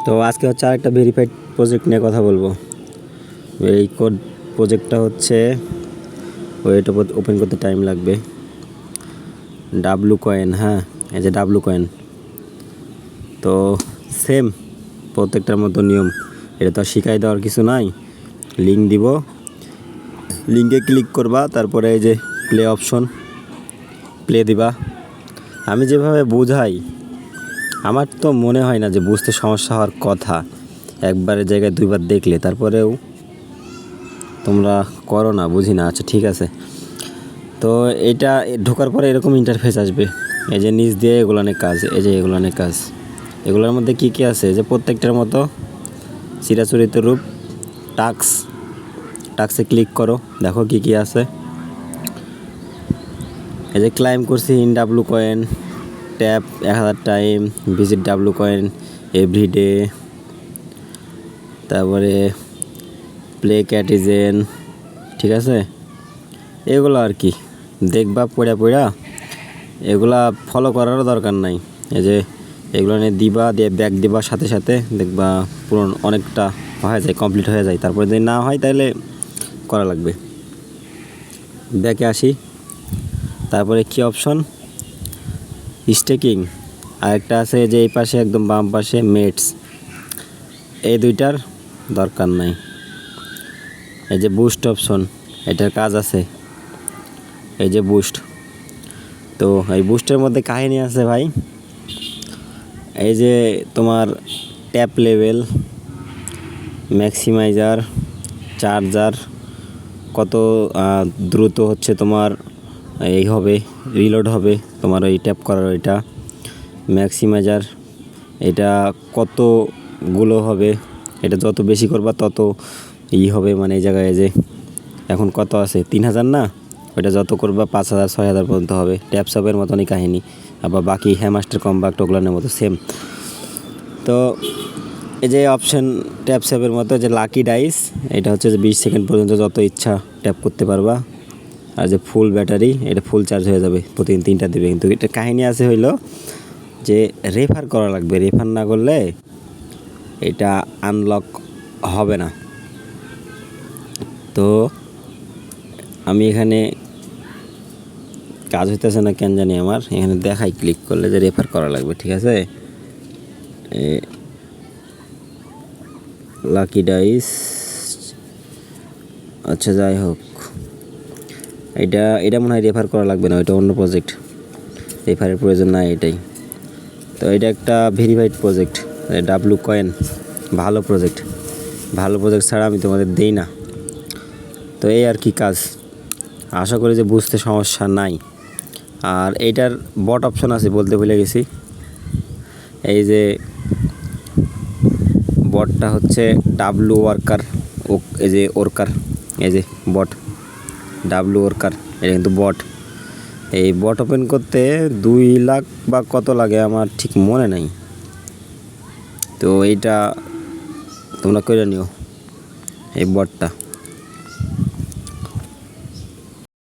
তো আজকে হচ্ছে আরেকটা ভেরিফাইড প্রজেক্ট নিয়ে কথা বলবো। এই কোড প্রজেক্টটা হচ্ছে ওইটা ওপেন করতে টাইম লাগবে। ডাব্লু কয়েন, হ্যাঁ এই যে ডাব্লু কয়েন। তো সেম প্রত্যেকটার মতো নিয়ম, এটা তো আর শিখাই দেওয়ার কিছু নাই। লিঙ্ক দিব, লিঙ্কে ক্লিক করবা, তারপরে এই যে প্লে অপশন, প্লে দিবা। আমি যেভাবে বোঝাই আমার তো মনে হয় না যে বুঝতে সমস্যা হওয়ার কথা। একবারের জায়গায় দুইবার দেখলে তারপরেও তোমরা করো না, বুঝি না। আচ্ছা ঠিক আছে। তো এটা ঢোকার পরে এরকম ইন্টারফেস আসবে। এই যে নিচ দিয়ে এগুলো অনেক কাজ, এই যে এগুলো অনেক কাজ। এগুলোর মধ্যে কি কি আছে, যে প্রত্যেকটার মতো চিরাচরিত রূপ টাক্সে ক্লিক করো, দেখো কি কি আছে। এই যে ক্লাইম করছি in W coin, tap 1000 time, visit W coin everyday, তারপরে প্লে ক্যাটিজেন, ঠিক আছে। এগুলো আর কি দেখবা পড়া এগুলা ফলো করারও দরকার নাই। এই যে এগুলো নিয়ে দিবা, দিয়ে ব্যাক দিবা, সাথে সাথে দেখবা পূরণ অনেকটা হয়ে যায়, কমপ্লিট হয়ে যায়। তারপরে যদি না হয় তাহলে করা লাগবে। ব্যাকে আসি, তারপরে কি অপশন, স্টেকিং, আরেকটা আছে যে এই পাশে একদম বাম পাশে মেটস, এই দুইটার দরকার নাই। এই যে বুস্ট অপশন, এটার কাজ আছে, এই যে বুস্ট। তো এই বুস্টের মধ্যে কাহিনী আছে ভাই। এই যে তোমার ট্যাপ লেভেল, ম্যাক্সিমাইজার, চার্জার, কত দ্রুত হচ্ছে তোমার এই হবে, রিলোড হবে তোমার ওই ট্যাপ করার ওইটা, ম্যাক্সিমাইজার এটা কতগুলো হবে, এটা যত বেশি করবা তত হবে। মানে এই জায়গায় যে এখন কত আছে 3000 না, ওটা যত করবা 5000 6000 পর্যন্ত হবে। ট্যাপসপের মতনই কাহিনী। আবার বাকি হ্যামাস্টার কম্প্যাক্ট ওগুলোর মতো সেম। তো এই যে অপশন ট্যাপসপের মতো যে লাকি ডাইস, এটা হচ্ছে যে 20 সেকেন্ড পর্যন্ত যত ইচ্ছা ট্যাপ করতে পারবা। আর যে ফুল ব্যাটারি, এটা ফুল চার্জ হয়ে যাবে, প্রতিদিন 3টা দেবে। কিন্তু এটা কাহিনী আছে হইলো যে রেফার করা লাগবে, রেফার না করলে এটা আনলক হবে না। তো আমি এখানে কাজ হইতেছে না কেন জানি, আমার এখানে দেখাই ক্লিক করলে যে রেফার করা লাগবে, ঠিক আছে। লাকি ডাইস, আচ্ছা যাই হোক, এটা মনে হয় রেফার করা লাগবে না, ওইটা অন্য প্রজেক্ট, রেফারের প্রয়োজন নাই এটাই। তো এটা একটা ভেরিফাইড প্রজেক্ট, ডাব্লু কয়েন, ভালো প্রজেক্ট ছাড়া আমি তোমাদের দেই না। তো এই আর কি কাজ, আশা করি যে বুঝতে সমস্যা নাই। আর এইটার বট অপশন আছে, বলতে ভুলে গেছি। এই যে বটটা হচ্ছে ডাব্লু ওয়ার্কার, এই যে ওয়ার্কার, এই যে বট ডাব্লু ওয়ার্কার, এটা কিন্তু বট। এই বট ওপেন করতে 2 লাখ বা কত লাগে আমার ঠিক মনে নাই। তো এইটা তোমরা করে নিও এই বটটা।